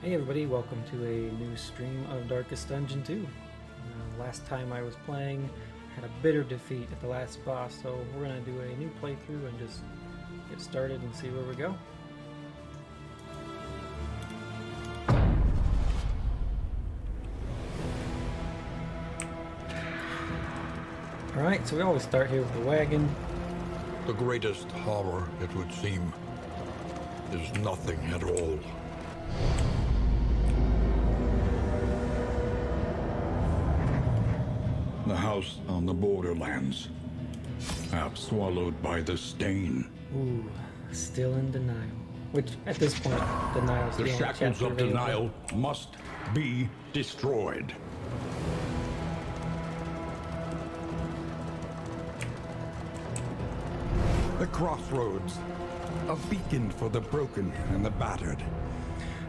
Hey everybody, welcome to a new stream of Darkest Dungeon 2. Last time I was playing, had a bitter defeat at the last boss, so we're going to do a new playthrough and just get started and see where we go. Alright, so we always start here with the wagon. The greatest horror, it would seem, is nothing at all. The house on the borderlands, half swallowed by the stain. Ooh, still in denial. Which, at this point, denial's The shackles of denial must be destroyed. The crossroads, a beacon for the broken and the battered.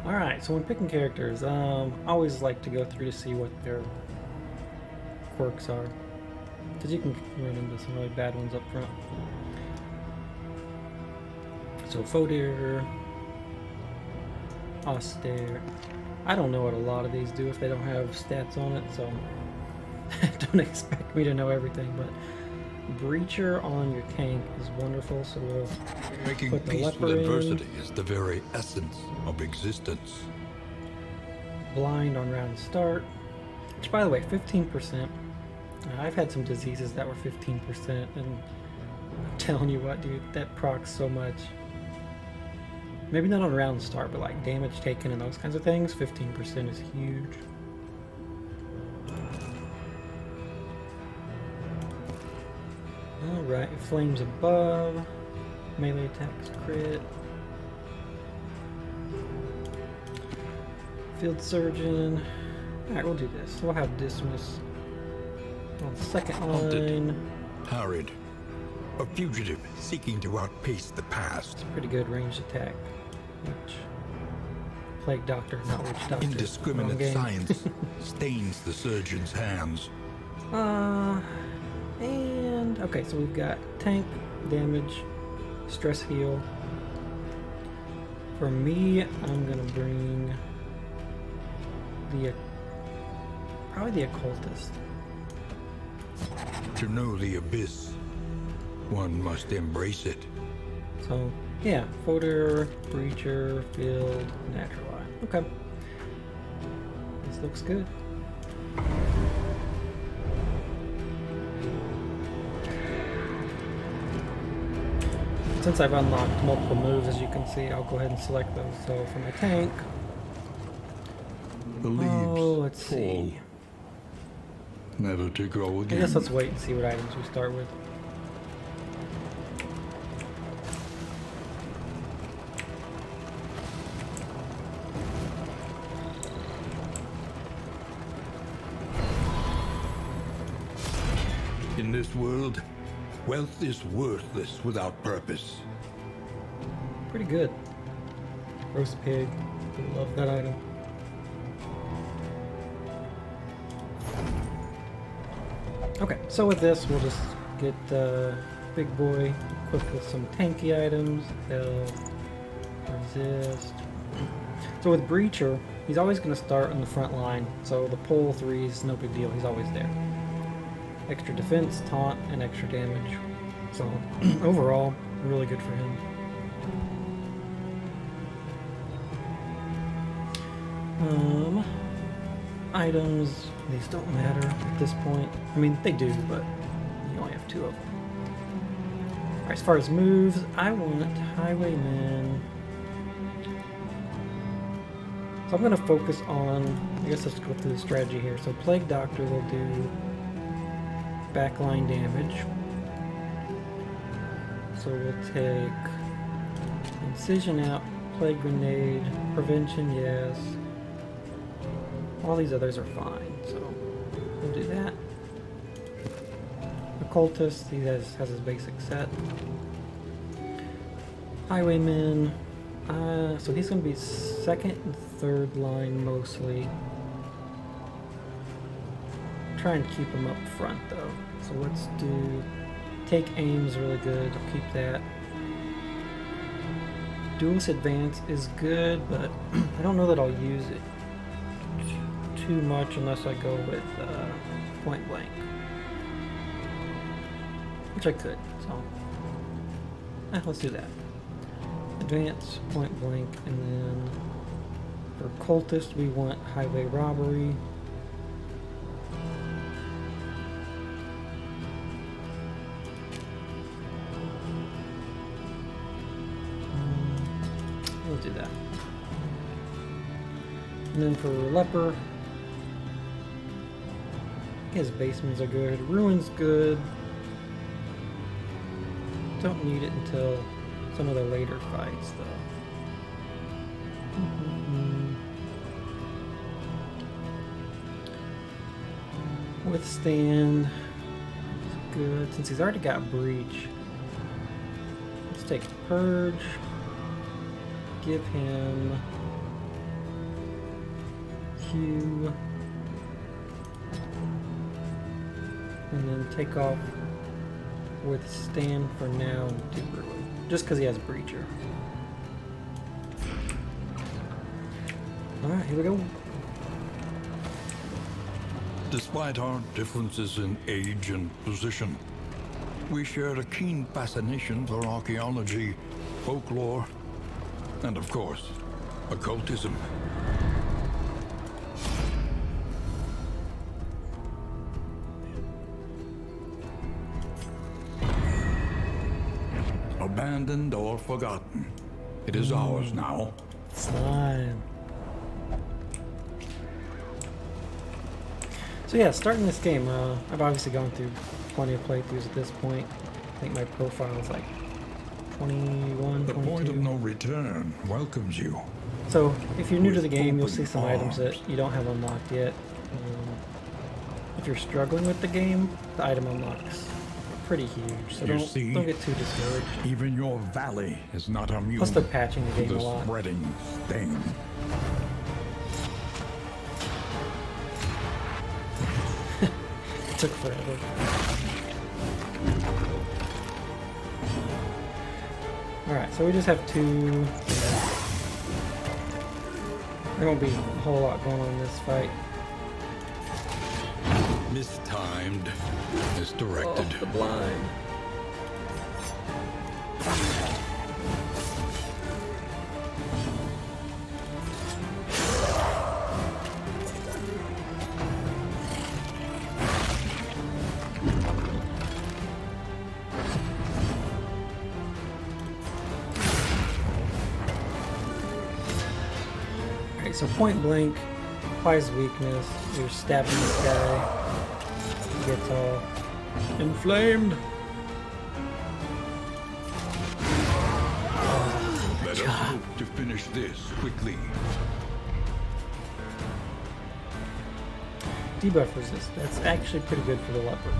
Alright, so when picking characters, I always like to go through to see what their quirks are, because you can run into some really bad ones up front. So Fodir, Austere. I don't know what a lot of these do if they don't have stats on it, so don't expect me to know everything, but Breacher on your tank is wonderful, so we'll Making put the peace leper with in. adversity is the very essence of existence. Blind on round start, which by the way, 15%. I've had some diseases that were 15%, and I'm telling you what, dude, that procs so much. Maybe not on round start, but like damage taken and those kinds of things, 15% is huge. Alright, flames above, melee attacks crit. Field surgeon. Alright, we'll do this. We'll have dismiss on the second Hunted, line. harried, a fugitive seeking to outpace the past. Pretty good ranged attack. Which plague doctor, not witch doctor. Wrong Indiscriminate game. science stains the surgeon's hands. And okay, so we've got tank, damage, stress heal. For me, I'm gonna bring the probably the occultist. To know the abyss, one must embrace it. So yeah, Fodir, Breacher, Field, Natural Eye. Okay, this looks good. Since I've unlocked multiple moves, as you can see, I'll go ahead and select those. So for my tank, The leaves let's fall, see. never to grow I again. guess let's wait and see what items we start with. In this world, wealth is worthless without purpose. Pretty good. Roast pig. Love that item. Okay, so with this, we'll just get Big Boy equipped with some tanky items. Health, resist. So with Breacher, he's always going to start on the front line. So the pull 3 is no big deal. He's always there. Extra defense, taunt, and extra damage. So overall, really good for him. Items, these don't matter at this point. I mean, they do, but you only have 2 of them. Alright, as far as moves, I want Highwayman. So I'm going to focus on, I guess let's go through the strategy here. So Plague Doctor will do backline damage. So we'll take Incision out, Plague Grenade, Prevention, yes. All these others are fine, so we'll do that. Occultist, he has his basic set. Highwayman, so he's going to be second and third line mostly. Try and keep him up front though. So let's do take aim's really good. I'll keep that. Duelist Advance is good, but I don't know that I'll use it too much unless I go with Point Blank. Which I could, so let's do that. Advance, Point Blank, and then for Occultist we want Highway Robbery. We'll do that. And then for Leper, his basements are good. Ruin's good. Don't need it until some of the later fights, though. Withstand is good. Since he's already got Breach, let's take Purge. Give him Q. And then take off Withstand for now and do Ruin. Just because he has Breacher. Alright, here we go. Despite our differences in age and position, we shared a keen fascination for archaeology, folklore, and of course, occultism. Abandoned or forgotten, it is ours now. Slime. So yeah, starting this game, I've obviously gone through plenty of playthroughs at this point. I think my profile is like 21, The 22. point of no return welcomes you. So if you're new to With the game, you'll open see some items that arms. you don't have unlocked yet. If you're struggling with the game, the item unlocks are pretty huge, so You see? don't get too discouraged. Even your valley is not immune Plus they're patching the to game the a lot. spreading stain. It took forever. Alright, so we just have two. There won't be a whole lot going on in this fight. Mistimed, misdirected. Oh, the blind. Alright, so Point Blank applies weakness. You're stabbing this guy. He gets all inflamed. Let us hope to finish this quickly. Debuff resist. That's actually pretty good for the leopard.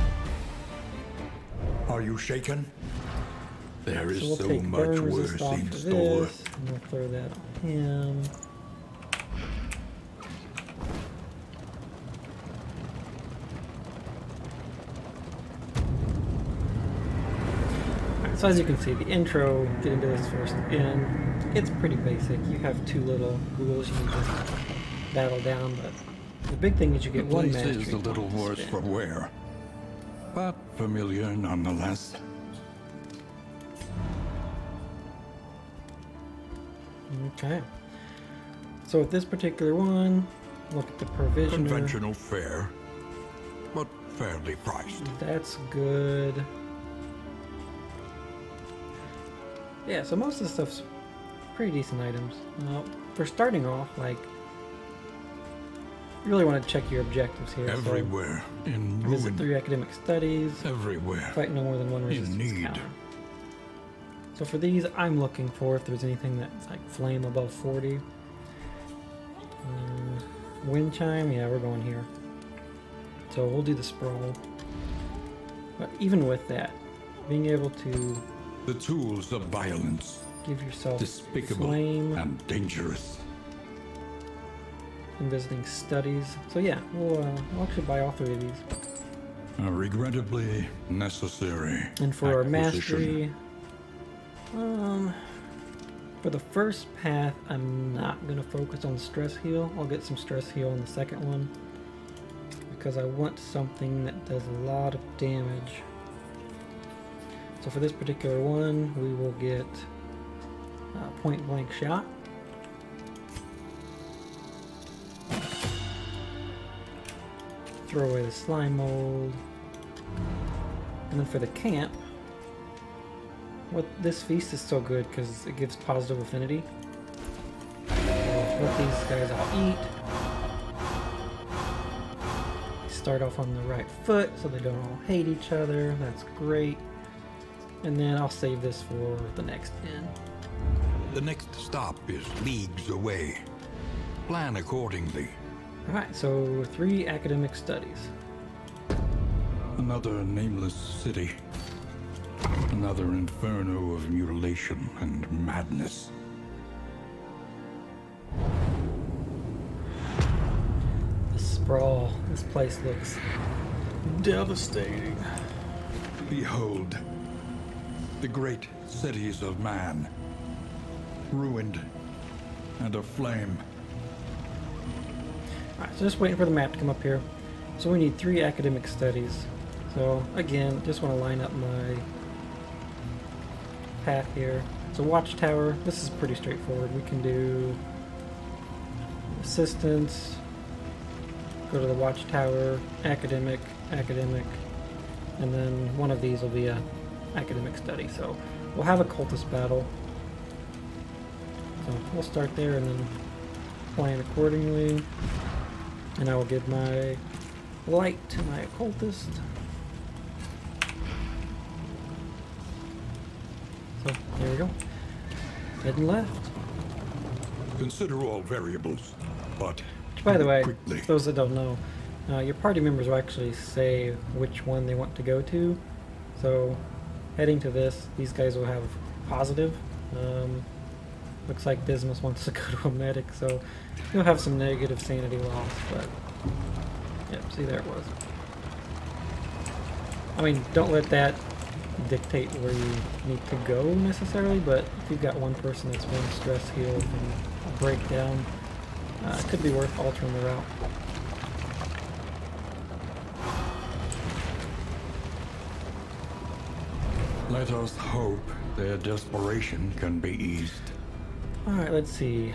Are you shaken? There is So we'll so take much burn worse resist off in for store. this, and we'll throw that on him. Alright, so as you can see, the intro, get into this first in, it's pretty basic. You have two little ghouls you need to battle down, but the big thing is you The get one place mastery is a little point to worse spend. for wear, but familiar nonetheless. Okay. So with this particular one, look at the provisioner. Conventional fare, but fairly priced. That's good. Yeah, so most of the stuff's pretty decent items. For starting off, like, you really want to check your objectives here. Everywhere in So, visit ruin. 3 academic studies. Everywhere. Fight no more than one In resistance need. counter. So for these, I'm looking for if there's anything that's like flame above 40. Wind chime, yeah, we're going here. So we'll do the sprawl. But even with that, being able to The tools of violence, give yourself despicable flame and dangerous. and visiting studies. So yeah, we'll actually buy all 3 of these. A regrettably necessary And for our acquisition. mastery, for For the first path, I'm not going to focus on stress heal. I'll get some stress heal on the second one, because I want something that does a lot of damage. So for this particular one, we will get point blank shot. Throw away the slime mold. And then for the camp, this feast is so good because it gives positive affinity. Let these guys all eat. Start off on the right foot so they don't all hate each other. That's great. And then I'll save this for the next inn. The next stop is leagues away. Plan accordingly. Alright, so 3 academic studies. Another nameless city. Another inferno of mutilation and madness. The sprawl. This place looks devastating. Behold, the great cities of man, ruined and aflame. Alright, so just waiting for the map to come up here. So we need 3 academic studies. So again, just want to line up my path here. So watchtower, this is pretty straightforward. We can do assistance, go to the watchtower, academic, academic, and then one of these will be a academic study. So we'll have a cultist battle. So we'll start there and then plan accordingly. And I will give my light to my occultist. So there we go. Heading left. Consider all variables, but By the way, quickly. for those that don't know, your party members will actually say which one they want to go to. So heading to this, these guys will have positive. Looks like Dismas wants to go to a medic, so you'll have some negative sanity loss, but yep, see, there it was. I mean, don't let that dictate where you need to go necessarily, but if you've got one person that's one stress heal from a breakdown, it could be worth altering the route. Let us hope their desperation can be eased. Alright, let's see.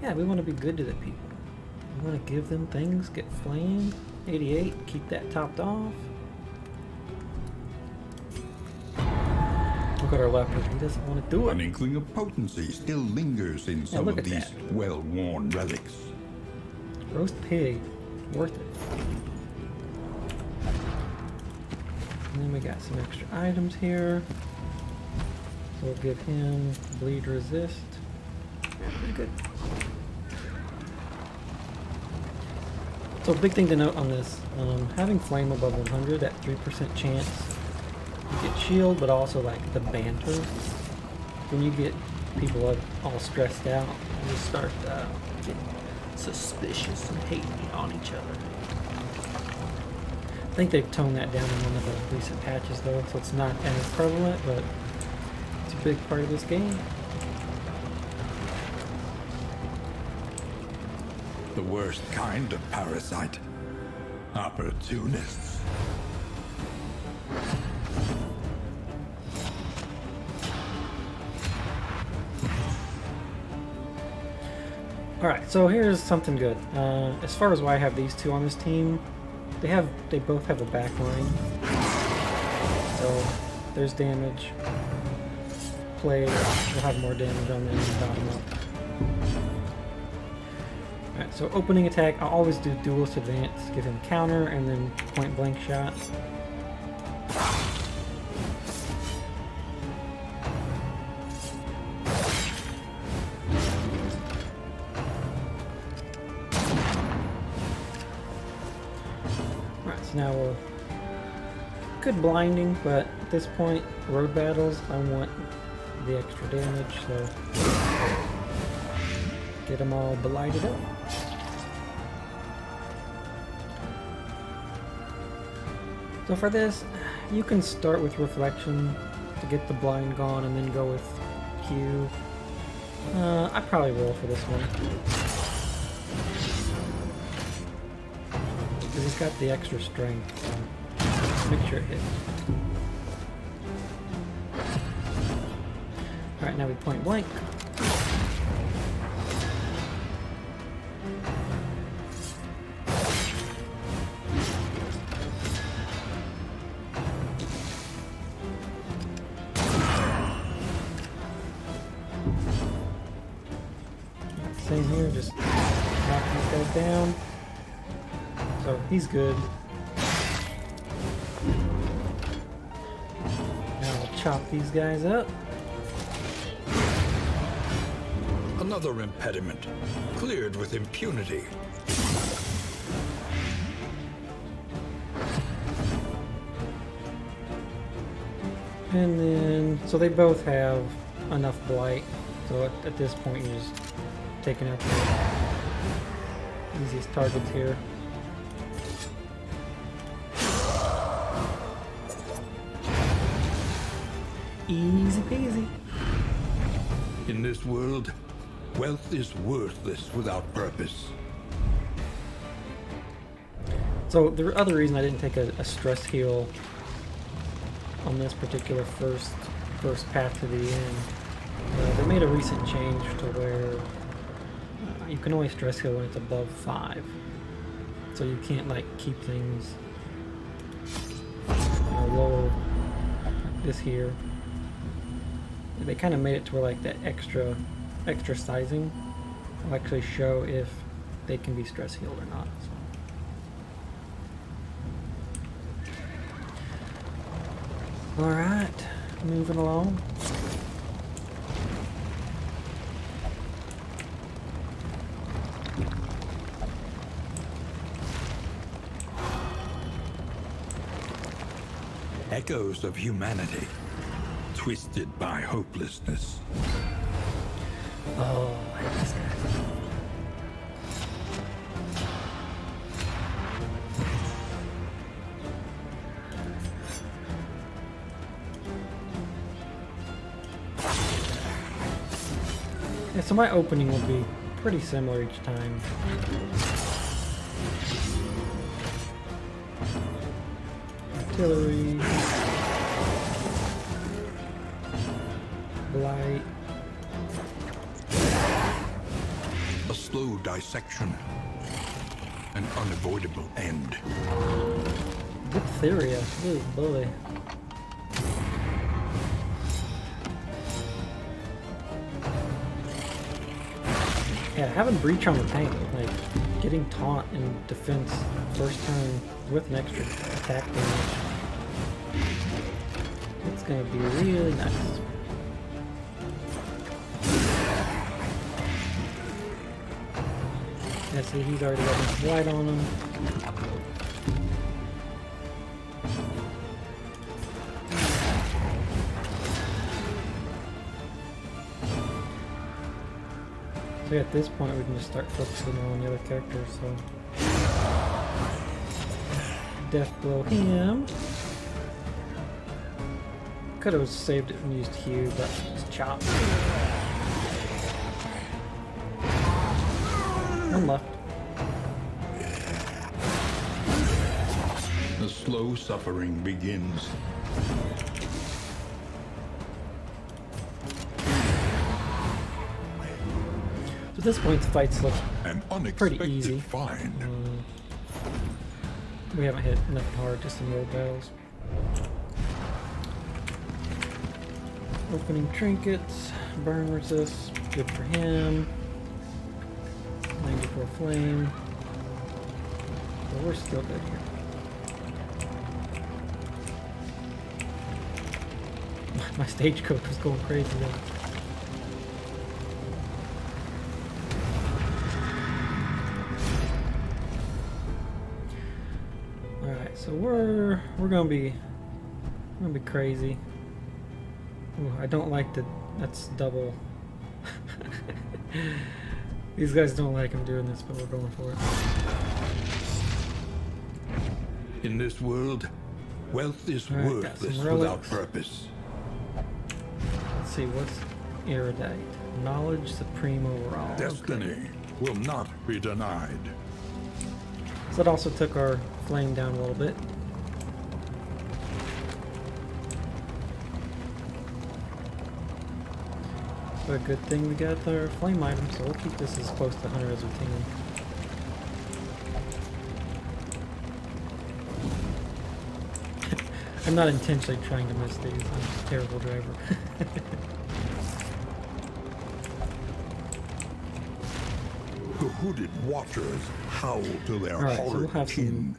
Yeah, we want to be good to the people. We want to give them things, get flamed. 88, keep that topped off. Look at our leopard, he doesn't want to do An it. inkling of potency still lingers in some look of at these that. well-worn relics. Roast pig, worth it. And then we got some extra items here. So we'll give him bleed resist. Pretty good. So big thing to note on this, having flame above 100 at 3% chance, you get shield, but also like the banter. When you get people all stressed out, you start getting suspicious and hating on each other. I think they've toned that down in one of the recent patches though, so it's not as prevalent, but it's a big part of this game. The worst kind of parasite. Opportunists. Alright, so here's something good. As far as why I have these two on this team, they both have a back line. So there's damage. Play will have more damage on them than bottom up. Alright, so opening attack, I'll always do duelist advance, give him counter, and then point blank shot. Alright, so now we'll... Good blinding, but at this point, road battles, I want the extra damage, so... Get them all blighted up. So for this, you can start with reflection to get the blind gone and then go with Q. I probably will for this one. Because he's got the extra strength, so make sure it hits. Alright, now we point blank. Same here, just knock these guys down. So he's good. Now I'll chop these guys up. Another impediment, cleared with impunity. And then, so they both have enough blight. So at this point, you're just taking out the easiest targets here. Easy peasy. In this world, wealth is worthless without purpose. So the other reason I didn't take a stress heal on this particular first path to the end, they made a recent change to where you can only stress heal when it's above 5. So you can't like keep things lower like this here. They kind of made it to where like that extra sizing will actually show if they can be stress healed or not. So. All right, moving along. Echoes of humanity, twisted by hopelessness. Oh, I hate this guy. Yeah, so my opening will be pretty similar each time. Artillery. Blight. A slow dissection. An unavoidable end. Diphtheria. Oh boy. Yeah, having breach on the tank, like getting taunt and defense first turn with an extra attack damage, it's gonna be really nice. Yeah, see, he's already got his white on him. So yeah, at this point we can just start focusing on the other characters, so... Death blow him. Could have saved it and used Hugh, but it's chopped. One left. The slow suffering begins. So at this point, the fights look An pretty unexpected easy. find. We haven't hit nothing hard, just some road battles. Opening trinkets, burn resist, good for him. 94 flame. But we're still good here. My stagecoach was going crazy though. Alright, so we're gonna be crazy. Ooh, I don't like that's double. These guys don't like him doing this, but we're going for it. In this world, wealth is All right, got worthless some without relics. purpose. Let's see, Erudite. Knowledge supreme overall. Destiny will not be denied. So that also took our flame down a little bit. But a good thing we got our flame item, so we'll keep this as close to 100 as we can. I'm not intentionally trying to miss these. I'm just a terrible driver. The hooded watchers howl to their Alright, so we'll have some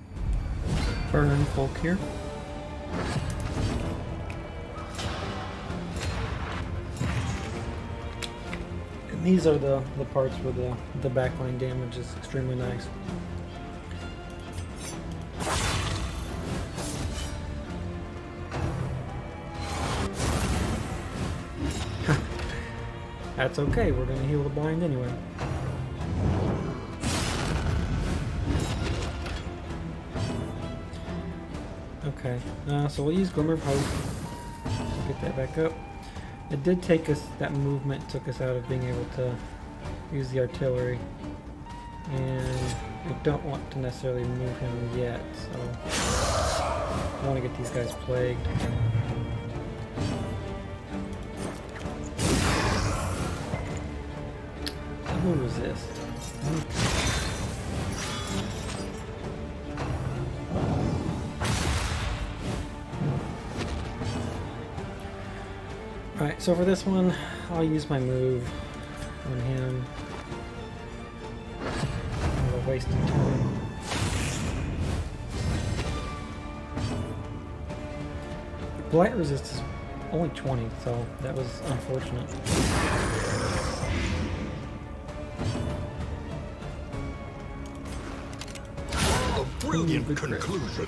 burn folk here. And these are the parts where the backline damage is extremely nice. That's okay, we're gonna heal the blind anyway. Okay, so we'll use Glimmer of Hope to get that back up. It did take us, that movement took us out of being able to use the artillery. And I don't want to necessarily move him yet, so I want to get these guys plagued. Who resist? Alright, so for this one, I'll use my move on him. A waste of time. Blight resist is only 20, so that was unfortunate. Brilliant conclusion.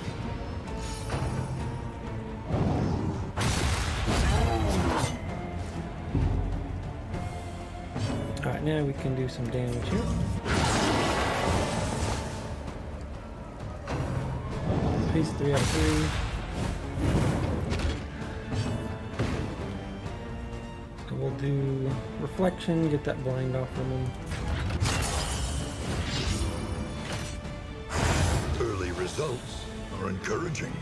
Alright, now we can do some damage here. Piece 3 out of 3. So we'll do reflection, get that blind off from him. Early results are encouraging.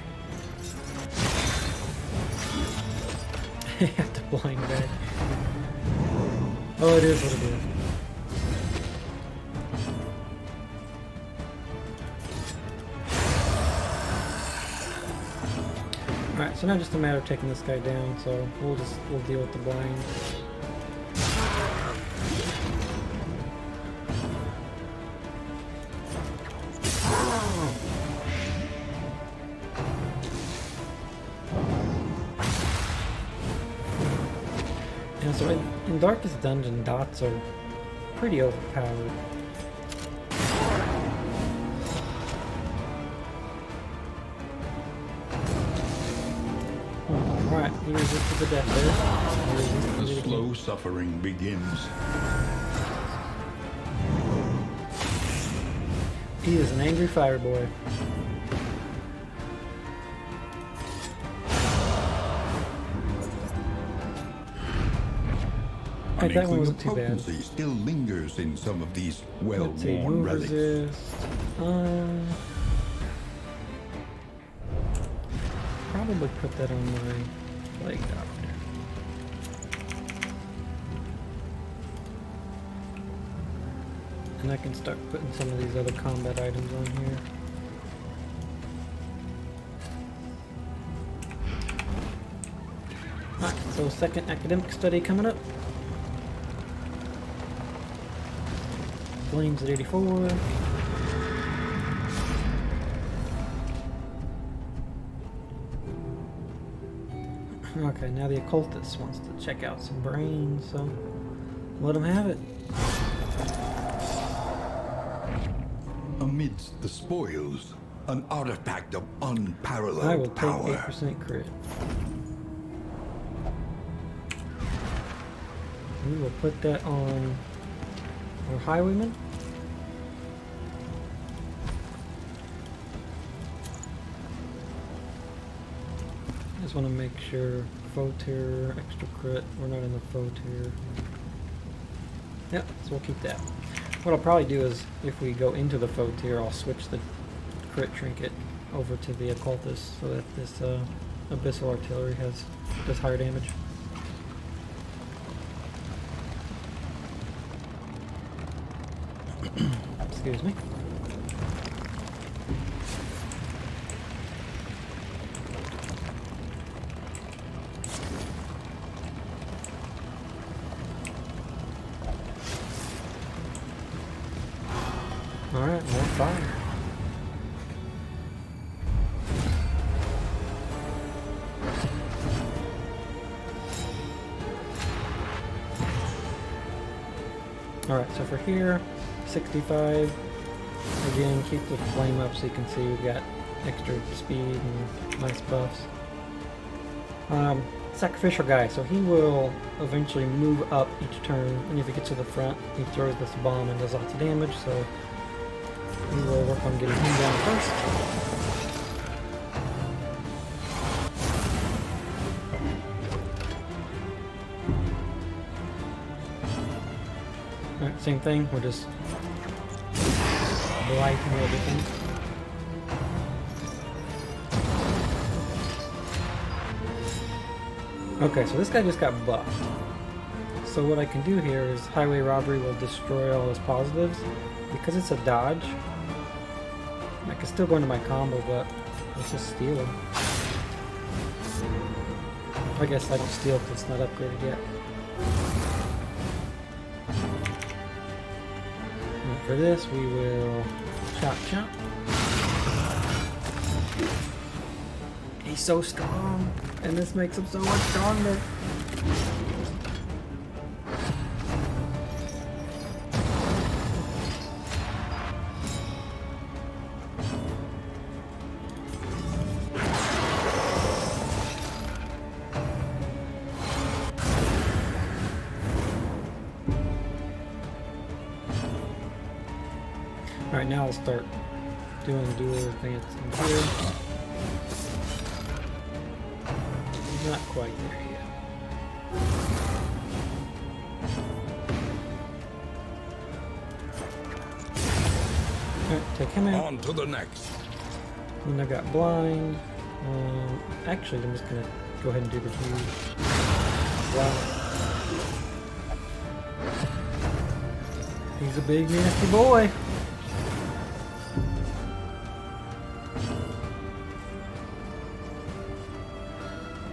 I have to blind back. Oh, it is what it is. Alright, so now just a matter of taking this guy down, so we'll deal with the blind. And so in Darkest Dungeon, dots are pretty overpowered. Alright, he resisted the death there. The slow suffering begins. He is an angry fire boy. Alright, that one wasn't too bad. Potency still lingers in some of these Let's see, well-worn move relics. resist. Probably put that on my Plague Doctor. And I can start putting some of these other combat items on here. Alright, so second academic study coming up. Flames at 84. Okay, now the Occultist wants to check out some brains, so let him have it. Amidst the spoils, an artifact of I will unparalleled take power. 8% crit. We will put that on our Highwayman. Just want to make sure foe tier, extra crit. We're not in the foe tier. Yep, so we'll keep that. What I'll probably do is, if we go into the foe tier, I'll switch the crit trinket over to the Occultist so that this Abyssal Artillery does higher damage. Excuse me. Alright, more fire. Alright, so for here, 65. Again, keep the flame up so you can see we've got extra speed and nice buffs. Sacrificial guy, so he will eventually move up each turn, and if he gets to the front, he throws this bomb and does lots of damage, so we will work on getting him down first. Alright, same thing, we're just blighting everything. Okay, so this guy just got buffed. So what I can do here is highway robbery will destroy all his positives. Because it's a dodge, I can still go into my combo, but let's just steal him. I guess I don't steal because it's not upgraded yet. And for this, we will chop chop. He's so strong, and this makes him so much stronger. Alright, now I'll start doing dual advance in here. Not quite there yet. Alright, take him out. On to the next. And I got blind. Actually, I'm just gonna go ahead and do the huge. Wow. He's a big nasty boy.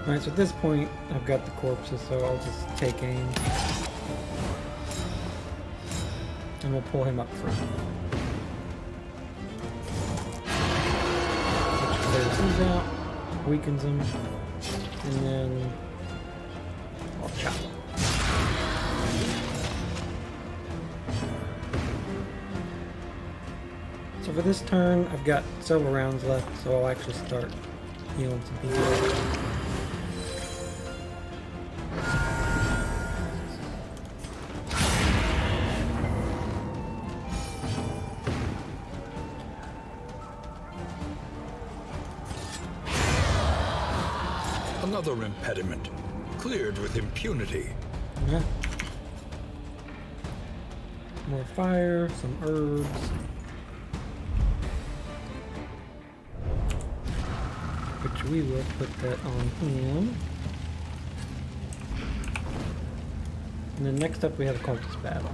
Alright, so at this point, I've got the corpses, so I'll just take aim. And we'll pull him up front. Which clears these out, weakens him, and then I'll chop him. So for this turn, I've got several rounds left, so I'll actually start healing some people. Another impediment, cleared with impunity. Yeah. More fire, some herbs. Which we will put that on him. And then next up we have a cultist battle.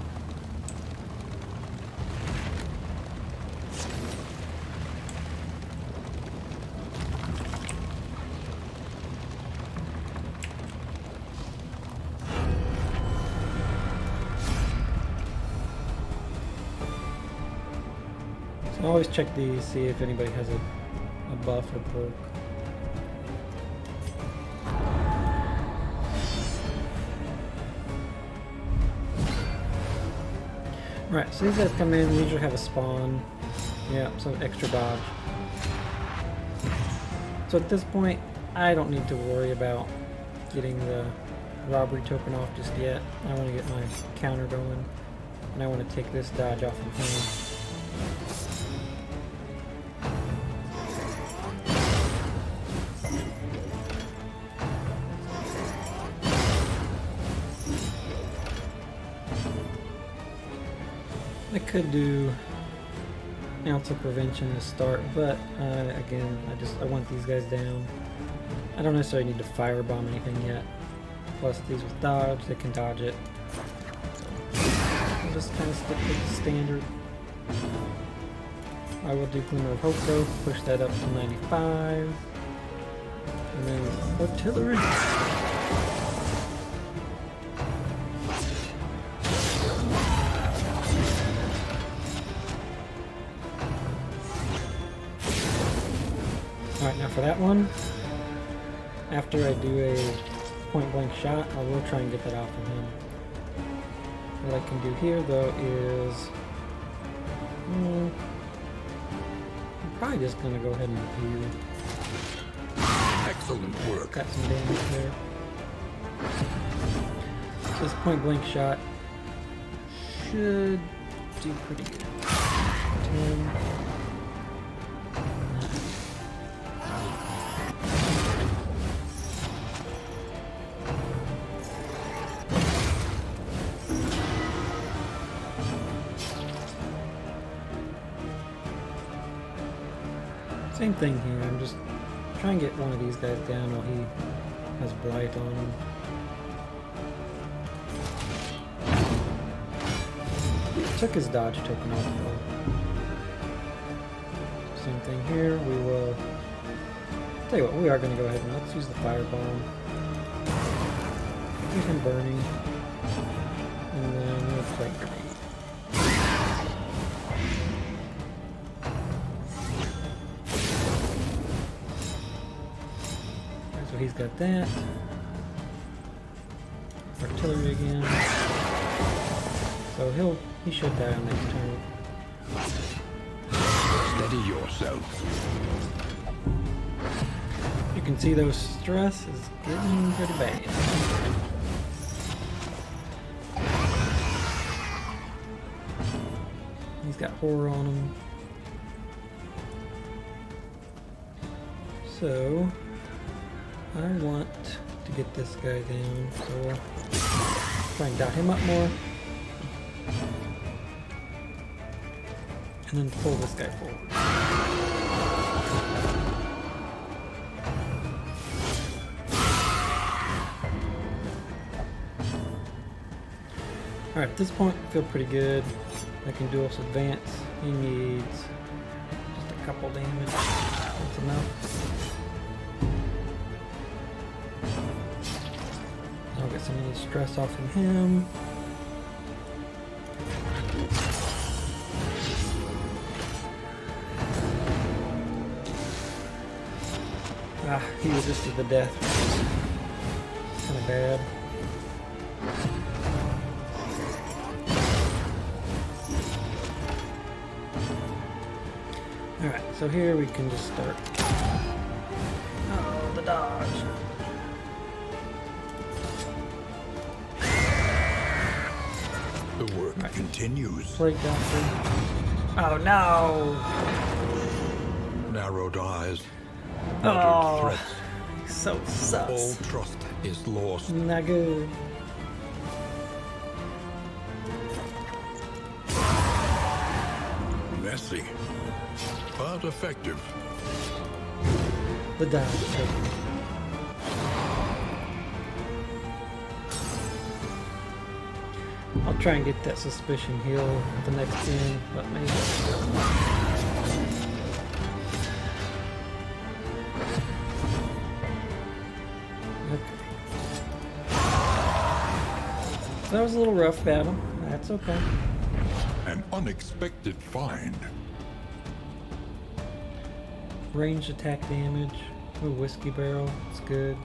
So always check these, see if anybody has a buff or perk. Right, so these guys come in, we usually have a spawn. Yeah, some extra dodge. So at this point, I don't need to worry about getting the robbery token off just yet. I want to get my counter going, and I want to take this dodge off of him. I could do ounce of prevention to start, but again, I want these guys down. I don't necessarily need to firebomb anything yet. Plus these with dodge, they can dodge it. So I'll just kind of stick with the standard. I will do Glimmer of Hope though, push that up to 95. And then artillery. Alright, now for that one, after I do a point blank shot, I will try and get that off of him. What I can do here though is I'm probably just gonna go ahead and heal. Excellent work. Got some damage there. This point blank shot should do pretty good. 10. Same thing here, I'm just trying to get one of these guys down while he has blight on him. Took his dodge token off though. Same thing here, we will... Tell you what, we are going to go ahead and let's use the firebomb. Get him burning. And then we'll play grenade. So he's got that. Artillery again. So he should die on next turn. Steady yourself. You can see though stress is getting pretty bad. He's got horror on him. So I want to get this guy down, so we'll try and dot him up more. And then pull this guy forward. Alright, at this point I feel pretty good. I can dual advance. He needs just a couple damage. That's enough. I'll get some of the stress off of him. Ah, he resisted the death. Kind of bad. Alright, so here we can just start. Oh, the dodge. The work continues. Plague Doctor. Oh no! Narrowed eyes. Oh, Muttered threats. so sus. All trust is lost. Not good. Messy, but effective. The dodge. I'll try and get that suspicion heal at the next end, but maybe. Okay. That was a little rough battle. That's okay. An unexpected find. Ranged attack damage. Ooh, whiskey barrel. It's good.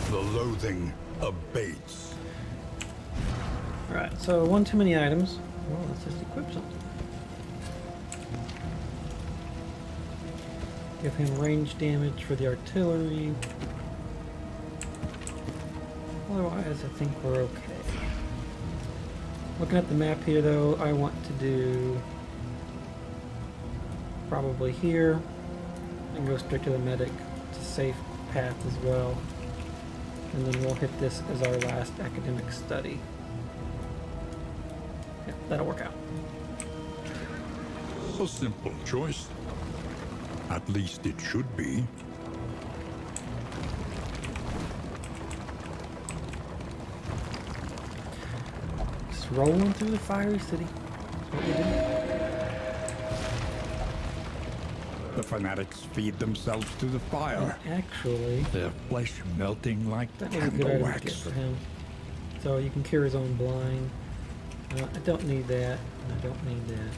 The loathing abates. Alright, so one too many items. Well, let's just equip something. Give him range damage for the artillery. Otherwise, I think we're okay. Looking at the map here, though, I want to do probably here and go straight to the medic. It's a safe path as well. and then we'll hit this as our last academic study. Yeah, that'll work out. A simple choice. At least it should be. Just rolling through the fiery city. That's what we do. The fanatics feed themselves to the fire, Actually, their flesh melting like that was a good candle item to get wax. for him. So you can cure his own blind. I don't need that. I don't need that.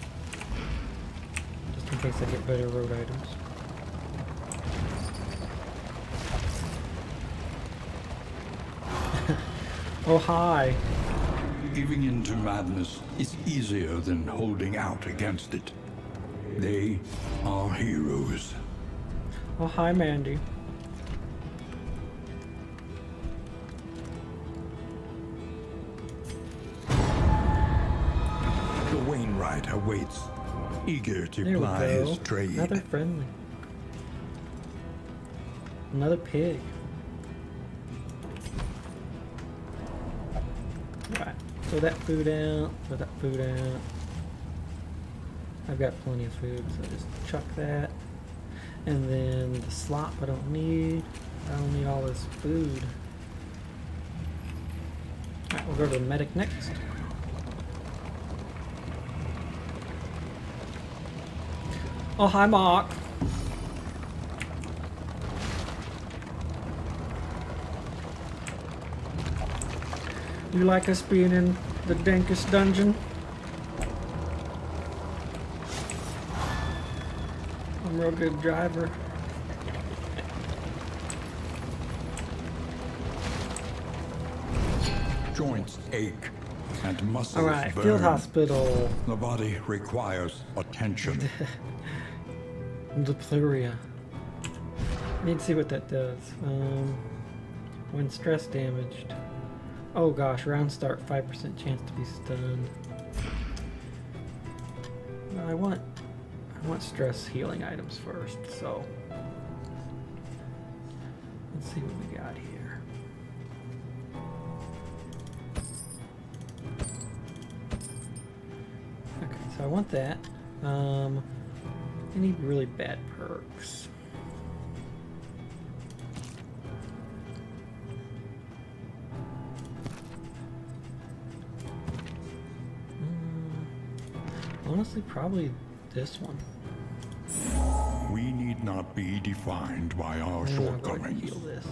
Just in case I get better road items. Oh, hi. Giving in to madness is easier than holding out against it. They are heroes. Oh, hi, Mandy. The Wainwright awaits, eager to There we ply go. his trade. Another friendly. Another pig. Right. Throw that food out. Throw that food out. I've got plenty of food, so just chuck that. And then the slop I don't need. I don't need all this food. Alright, we'll go to the medic next. Oh, hi, Mark. You like us being in the dankest dungeon? I'm a real good driver. Joints ache and muscles Alright, burn. field hospital. The body requires attention. Dipluria. Need to see what that does. When stress damaged. Oh gosh, round start, 5% chance to be stunned. Well, I want stress healing items first, so let's see what we got here. Okay, so I want that. I need really bad perks. Honestly, probably this one. We need not be defined by our I'm not going to shortcomings. heal this.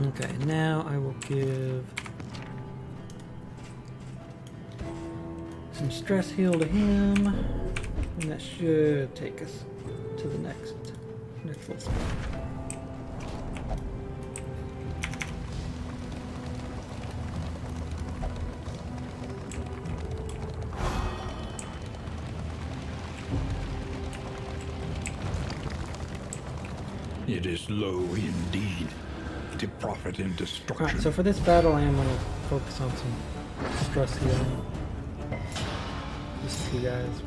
Okay, now I will give some stress heal to him, and that should take us to the next little spot. It is low indeed to profit in destruction. Alright, so for this battle I am going to focus on some stress healing. Just two guys.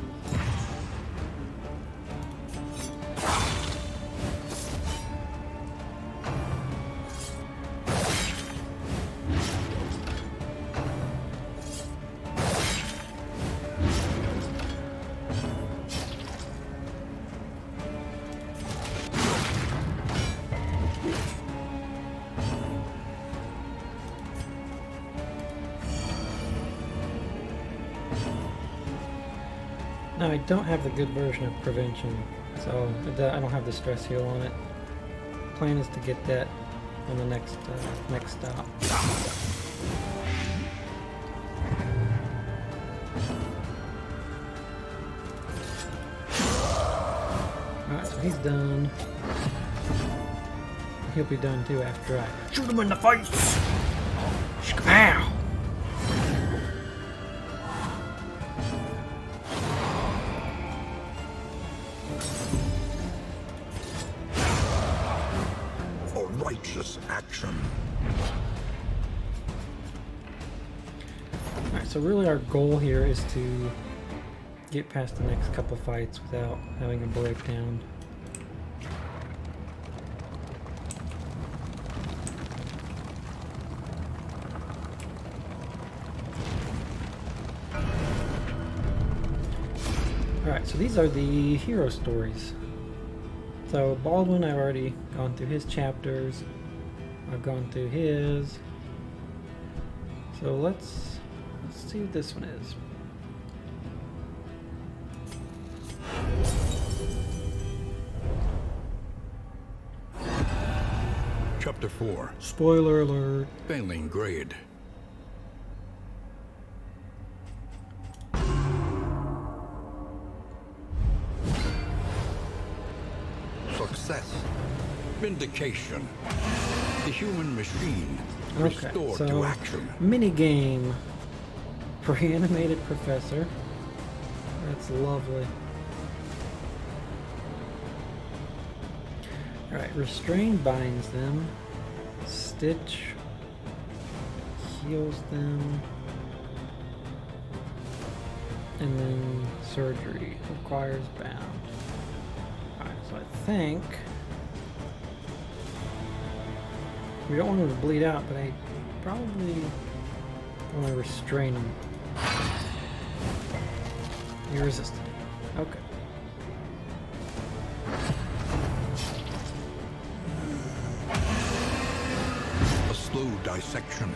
Now I don't have the good version of prevention, so I don't have the stress heal on it. Plan is to get that on the next stop. Alright, so he's done. He'll be done too after I shoot him in the face! Shkapow! A righteous action. Alright, so really our goal here is to get past the next couple fights without having a breakdown. Alright, so these are the hero stories. So Baldwin, I've already gone through his chapters. I've gone through his. So let's see what this one is. Chapter 4. Spoiler alert. Failing grade. Success. Vindication. The human machine restored to action. Mini game. Reanimated professor. That's lovely. Alright, restrain binds them. Stitch heals them. And then surgery requires bound. Alright, so I think we don't want them to bleed out, but I probably want to restrain them. You're resistant. Okay. A slow dissection.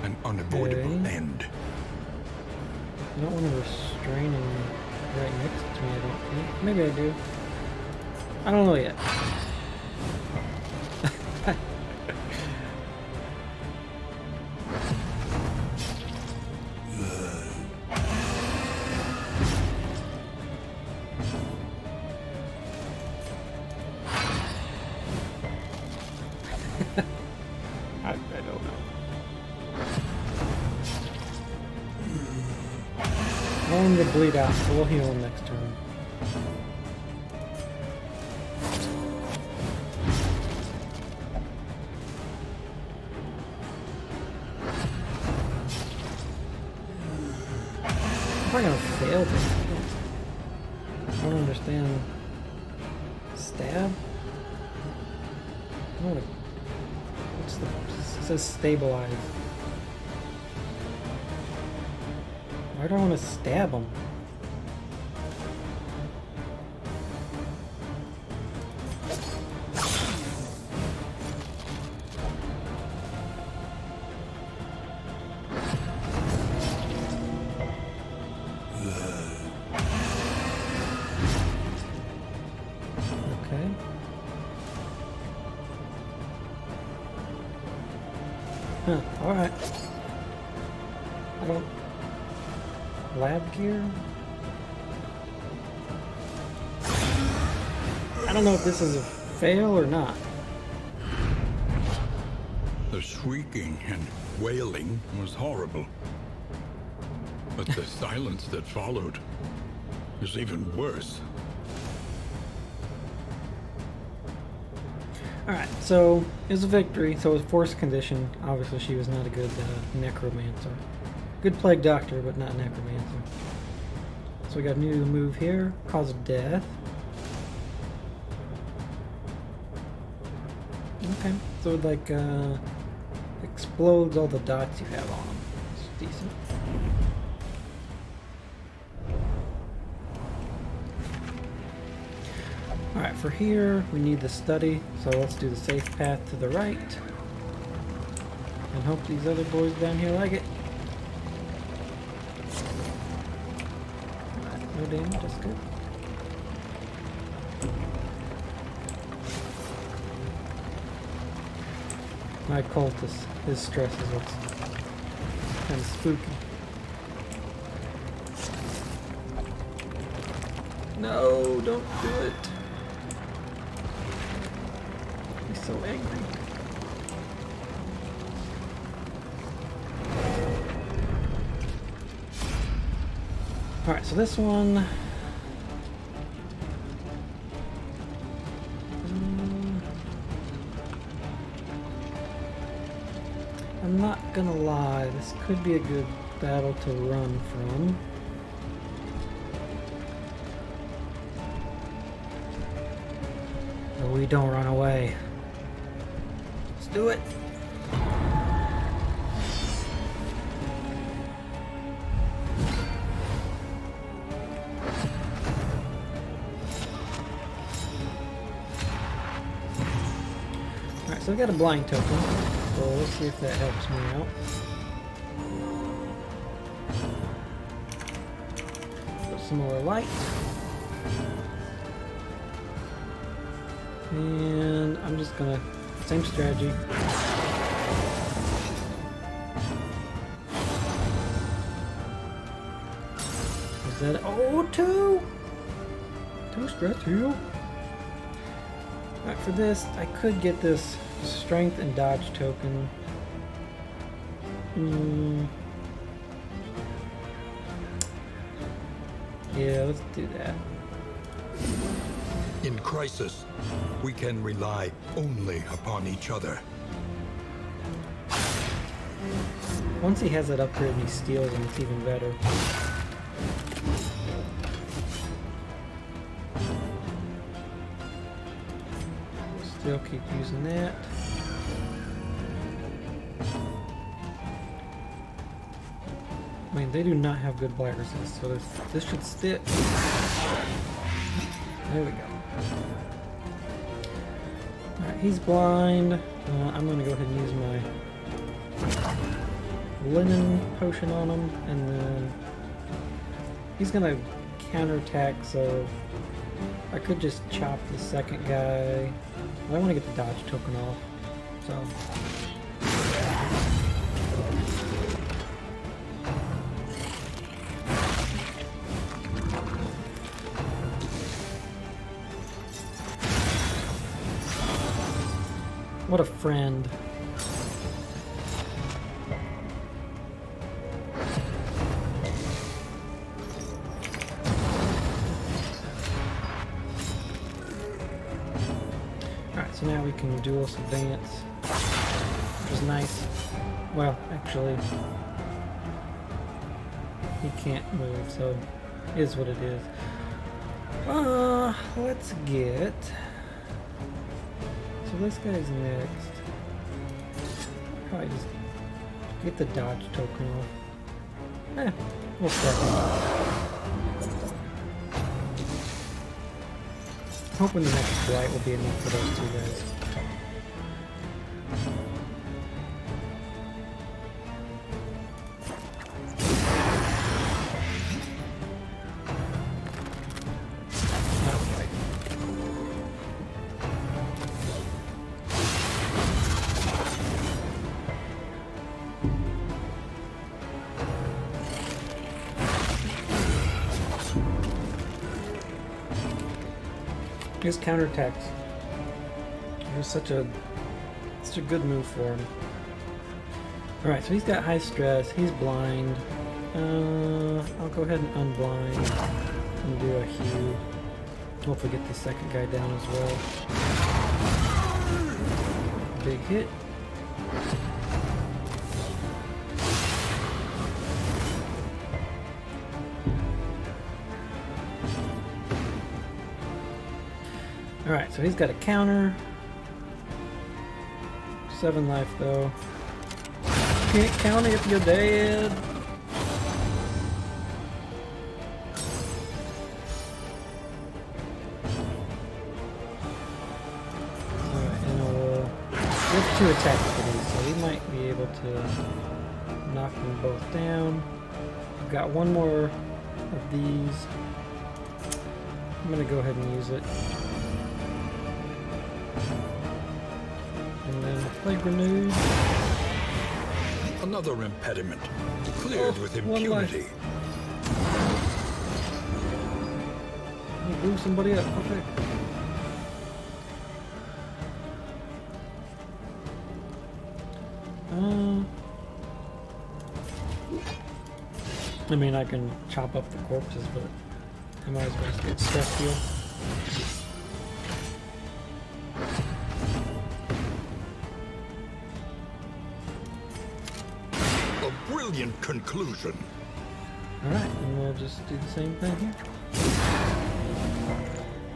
An unavoidable end. I don't want to restrain him right next to me, I don't think. Maybe I do. I don't know yet. I don't know. I want him to bleed out, so we'll heal him next turn. I'm probably gonna fail this. I don't understand. Stab? I don't wanna... What's the... It says stabilize. Why do I want to stab him? Okay. Huh, alright. I don't... Lab gear? I don't know if this is a fail or not. The shrieking and wailing was horrible. But the silence that followed is even worse. Alright, so it was a victory, so it was a forced condition. Obviously she was not a good necromancer. Good plague doctor, but not necromancer. So we got a new move here, cause of death. Okay, so it like explodes all the dots you have on them. It's decent. Alright, for here we need the study, so let's do the safe path to the right. And hope these other boys down here like it. Alright, no damage, that's good. My cultist, his stress is what's kind of spooky. No, don't do it. He's so angry. Alright, so this one... I'm not gonna lie, this could be a good battle to run from. But we don't run away. Let's do it! so I got a blind token. So let's see if that helps me out. Put some more light. And I'm just gonna, same strategy. Is that, oh, two stress heal. Alright, for this, I could get this strength and dodge token. Yeah, let's do that. In crisis, we can rely only upon each other. Once he has that upgrade and he steals him, it's even better. Still keep using that. I mean, they do not have good blight resist, so this should stick. There we go. Alright, he's blind. I'm gonna go ahead and use my linen potion on him, and then he's gonna counterattack, so I could just chop the second guy. I want to get the dodge token off, so. What a friend. Alright, so now we can dual advance, which is nice. Well, actually, he can't move, so it is what it is. Let's get... So this guy's next. Probably just get the dodge token off. We'll start him. Hoping the next blight will be enough for those two guys. His counterattacks are such a good move for him. Alright, so he's got high stress, he's blind. I'll go ahead and unblind and do a heal. Hopefully get the second guy down as well. Big hit. Alright, so he's got a counter. 7 life though. Can't counter if you're dead. Alright, and we have 2 attacks for these, so we might be able to knock them both down. I've got one more of these. I'm gonna go ahead and use it. And then play grenade. Another impediment, cleared with impunity. He blew somebody up. Okay. I mean, I can chop up the corpses, but I might as well just get stress heal. Brilliant conclusion. Alright, and we'll just do the same thing here.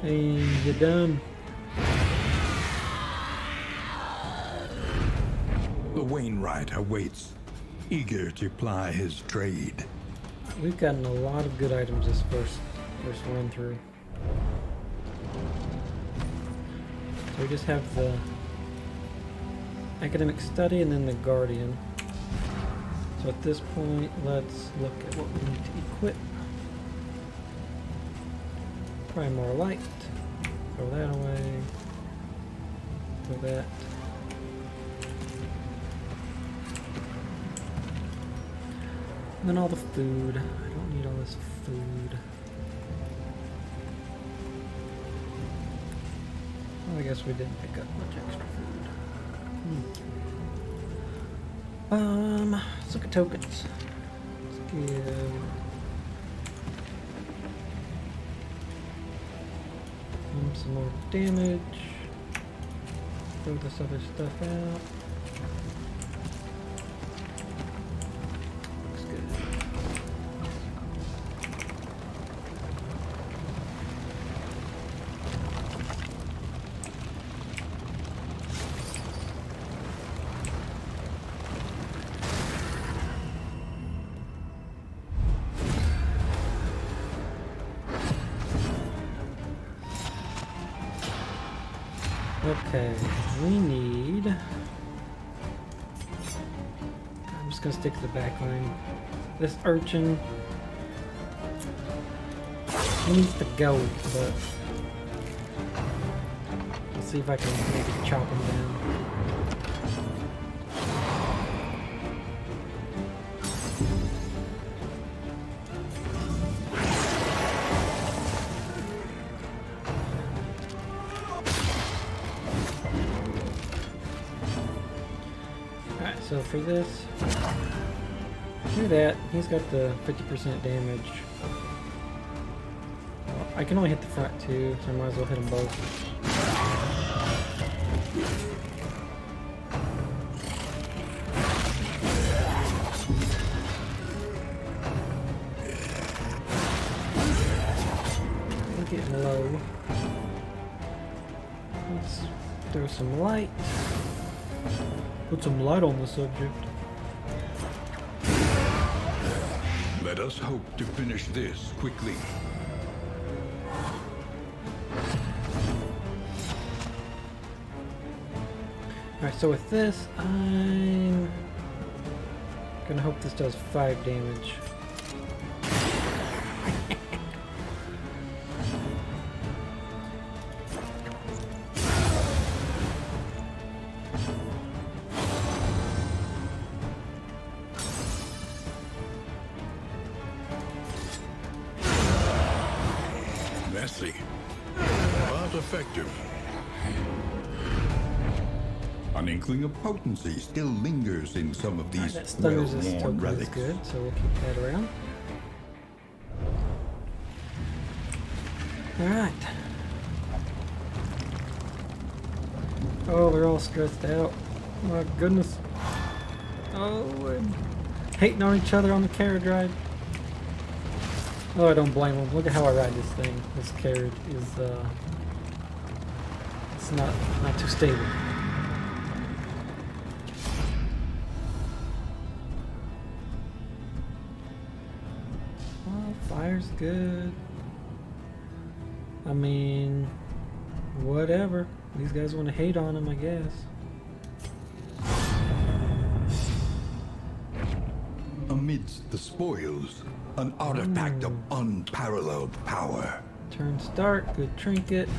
And you're done. The Wainwright awaits, eager to ply his trade. We've gotten a lot of good items this first run through. So we just have the academic study, and then the guardian. So at this point, let's look at what we need to equip. Probably more light. Throw that away. Throw that. And then all the food. I don't need all this food. Well, I guess we didn't pick up much extra food. Let's look at tokens. Let's give some more damage. Throw this other stuff out. Looks good. Okay, we need... I'm just gonna stick to the back line. This urchin needs to go, but I'll see if I can maybe chop him down. So for this, do that. He's got the 50% damage. Well, I can only hit the front two, so I might as well hit them both. We're getting low. Let's throw some light. Put some light on the subject. Let us hope to finish this quickly. Alright, so with this, I'm gonna hope this does 5 damage. Messy, but effective. An inkling of potency still lingers in some of these That stun resist well-worn token is relics. good, so we'll keep that around. Alright. Oh, they're all stressed out. My goodness. Oh, and hating on each other on the carriage ride. Oh, I don't blame them. Look at how I ride this thing. This carriage is, it's not too stable. Oh, fire's good. I mean, whatever. These guys want to hate on him, I guess. Amidst the spoils, an artifact of unparalleled power. Turn start, good trinket.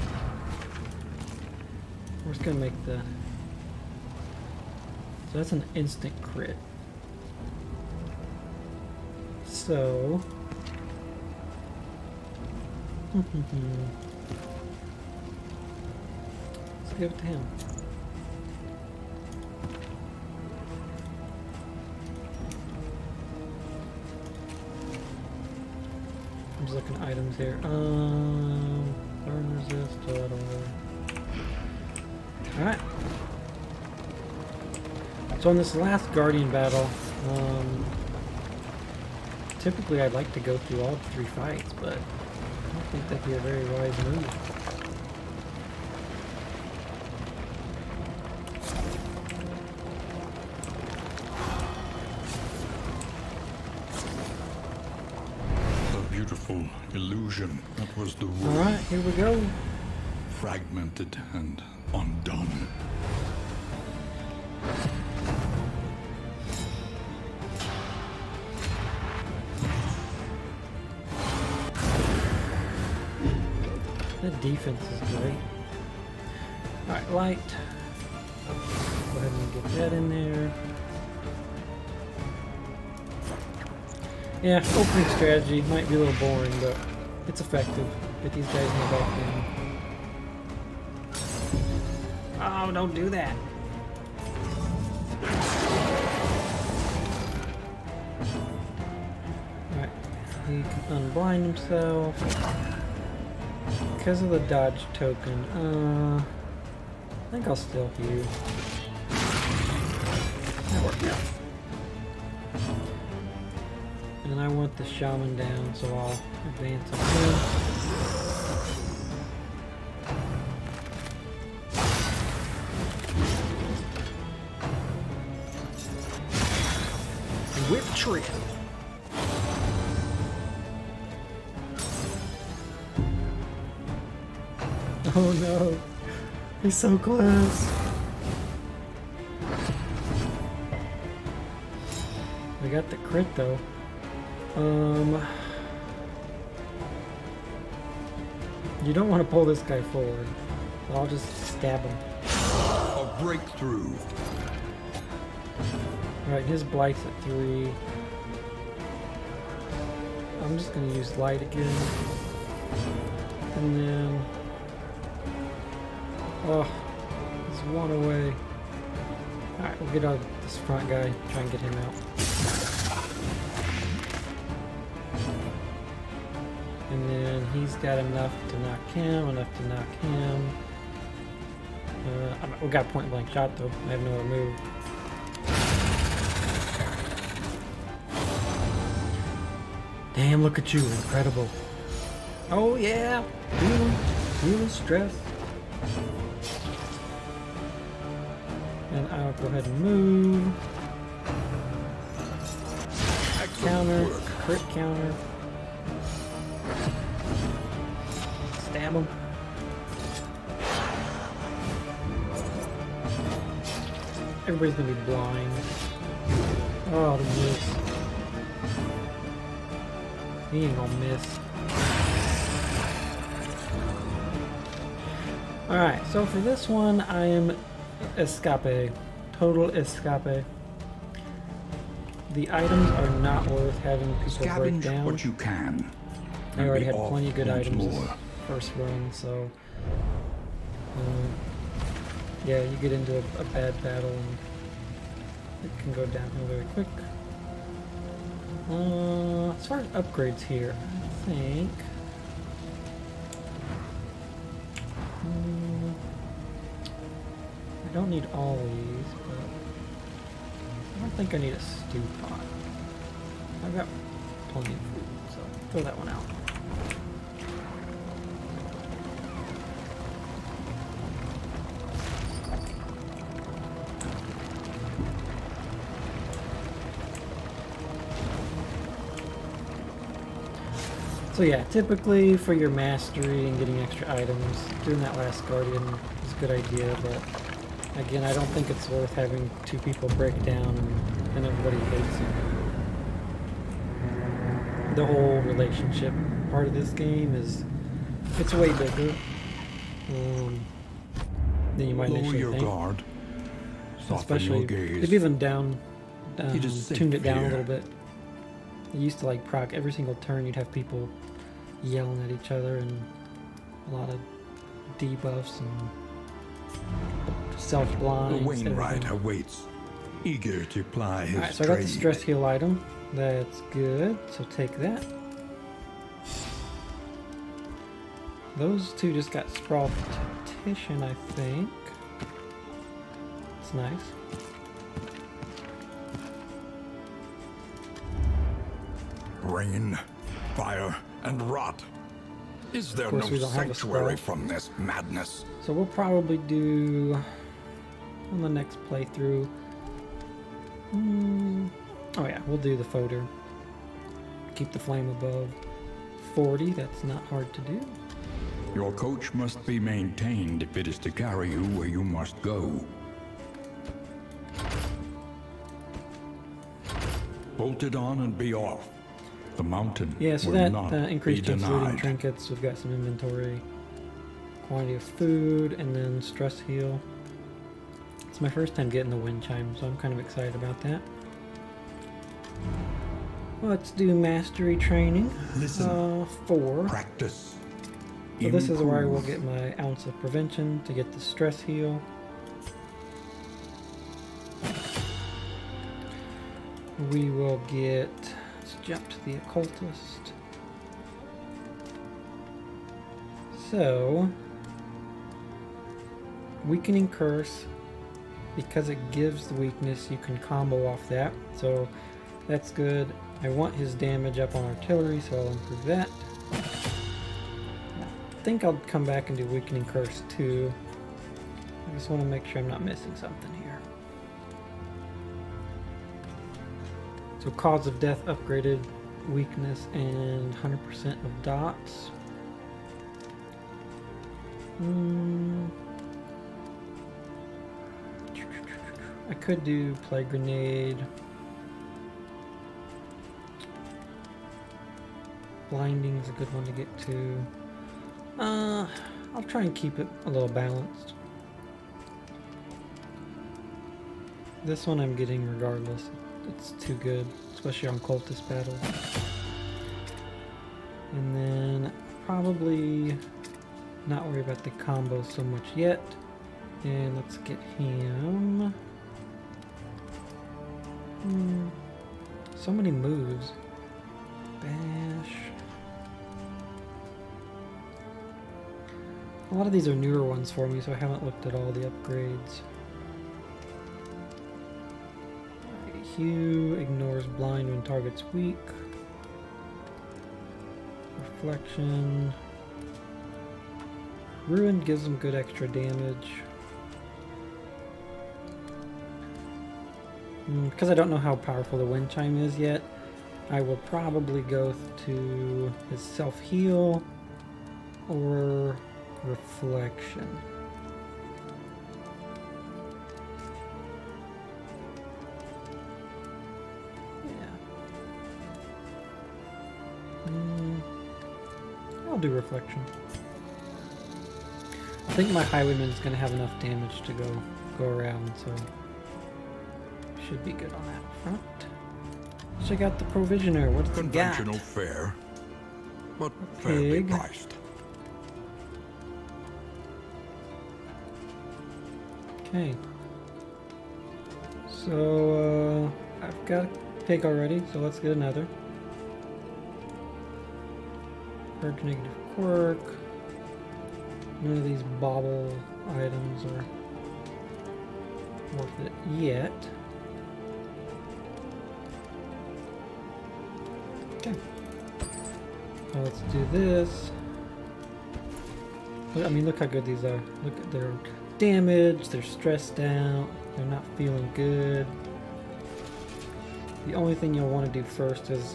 We're just gonna make the... So that's an instant crit. So... Let's give it to him. I'm just looking at items here. Burn resist, I don't know. Alright. So in this last Guardian battle, typically I'd like to go through all 3 fights, but I don't think that'd be a very wise move. Beautiful illusion that was the world. Alright, here we go. Fragmented and undone. That defense is great. Alright, light. Go ahead and get that in there. Yeah, opening strategy might be a little boring, but it's effective. Get these guys in the back in. Oh, don't do that. Alright, he can unblind himself. Because of the dodge token, I think I'll steal you. That worked out. And I want the shaman down, so I'll advance on him. Whip tree. Oh no, he's so close. We got the crit though. You don't want to pull this guy forward. I'll just stab him. A breakthrough. Alright, his blight's at 3. I'm just gonna use light again. And then... oh, he's 1 away. Alright, we'll get out this front guy, try and get him out. And then he's got enough to knock him, we got a point blank shot though. I have no other move. Damn, look at you, incredible. Oh yeah, feeling stress. And I'll go ahead and move. Counter, crit counter. Stab him. Everybody's gonna be blind. Oh, the miss. He ain't gonna miss. Alright, so for this one, I am escape. Total escape. The items are not worth having people break down. What you can. I already had plenty of good items more. this first run, so... yeah, you get into a bad battle and it can go downhill very quick. As far as upgrades here, I think... I don't need all these, but... I don't think I need a stew pot. I've got plenty of food, so throw that one out. So yeah, typically for your mastery and getting extra items, doing that last guardian is a good idea, but again, I don't think it's worth having 2 people break down and everybody hates you. The whole relationship part of this game is, it's way bigger than you might Lower initially your think. guard. Soften Especially, your gaze. they've even tuned it down a fear. little bit. It used to like proc every single turn. You'd have people yelling at each other and a lot of debuffs and self-blinds. The Wainwright everything. awaits, eager to ply his Alright, so I got the trade. stress heal item. That's good. So take that. Those 2 just got Sprawl Petition, I think. It's nice. Rain, fire, and rot. Is there no we don't have a sanctuary spell. from this madness? So we'll probably do on the next playthrough. Oh yeah, we'll do the folder. Keep the flame above 40. That's not hard to do. Your coach must be maintained if it is to carry you where you must go. Bolt it on and be off. The mountain Yeah, so will that not increased be looting denied. trinkets. We've got some inventory. quantity of food, and then stress heal. It's my first time getting the wind chime, so I'm kind of excited about that. Let's do mastery training. Listen. 4. Practice. So this is where I will Improve. get my ounce of prevention to get the stress heal. We will get, let's jump to the occultist. So, weakening curse, because it gives the weakness, you can combo off that. So that's good. I want his damage up on artillery, so I'll improve that. I think I'll come back and do weakening curse too. I just want to make sure I'm not missing something here. So cause of death upgraded, weakness, and 100% of dots. I could do plague grenade. Blinding's a good one to get to. I'll try and keep it a little balanced. This one I'm getting regardless. It's too good, especially on cultist battles. And then probably not worry about the combo so much yet. And let's get him. So many moves. Bash. A lot of these are newer ones for me, so I haven't looked at all the upgrades. Hue ignores blind when target's weak. Reflection. Ruin gives them good extra damage. Because I don't know how powerful the wind chime is yet, I will probably go to his self-heal or reflection. I'll do reflection. I think my highwayman is going to have enough damage to go around, so should be good on that front. Check out the provisioner. What's he got? Conventional fare, but fairly Pig. priced. Okay. So I've got a pig already, so let's get another. Purge negative quirk. None of these bauble items are worth it yet. Okay. Now let's do this. I mean, look how good these are. Look at their damage, they're stressed out, they're not feeling good. The only thing you'll want to do first is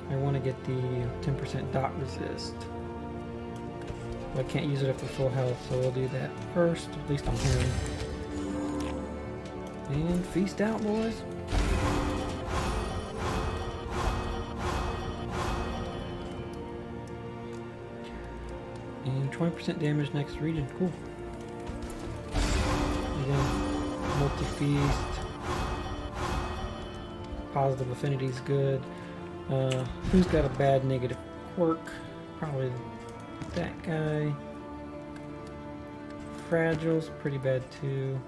I want to get the 10% dot resist. Well, I can't use it if they're full health, so we'll do that first, at least on him. And feast out, boys. And 20% damage next region, cool. Again, multi-feast. Positive affinity is good. Who's got a bad negative quirk? Probably that guy. Fragile's pretty bad too.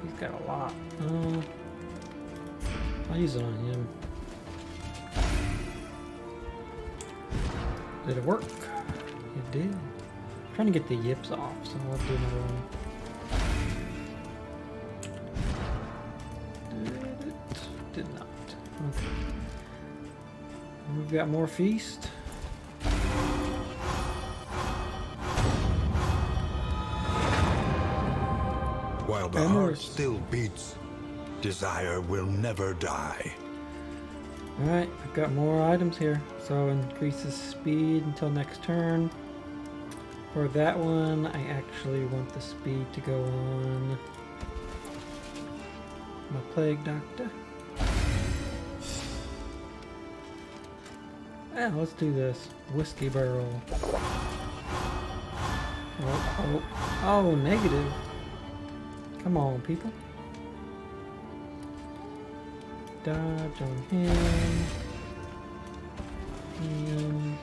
He's got a lot. I'll use it on him. Did it work? It did. I'm trying to get the yips off, so I'll do another one. Did not. Okay. We've got more feast. While the heart still beats, desire will never die. Alright, I've got more items here. So increases speed until next turn. For that one, I actually want the speed to go on my plague doctor. Yeah, let's do this. Whiskey barrel. Oh, negative. Come on, people. Dodge on him. And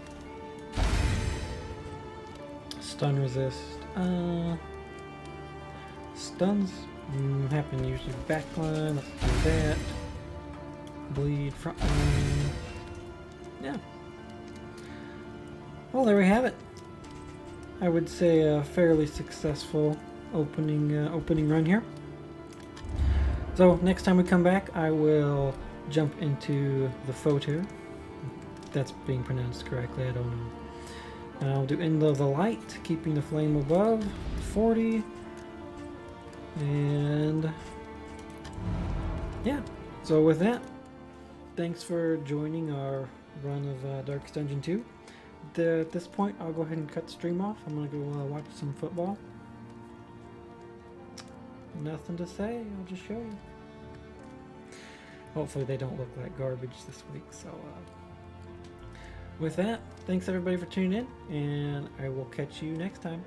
stun resist. Stuns happen usually backline. Let's do that. Bleed frontline. Yeah. Well, there we have it. I would say a fairly successful opening run here. So next time we come back, I will jump into the photo. That's being pronounced correctly, I don't know. I'll do End of the Light, keeping the flame above 40. And yeah, so with that, thanks for joining our run of Darkest Dungeon 2. At this point, I'll go ahead and cut the stream off. I'm going to go watch some football. Nothing to say, I'll just show you. Hopefully they don't look like garbage this week. So with that, thanks everybody for tuning in, and I will catch you next time.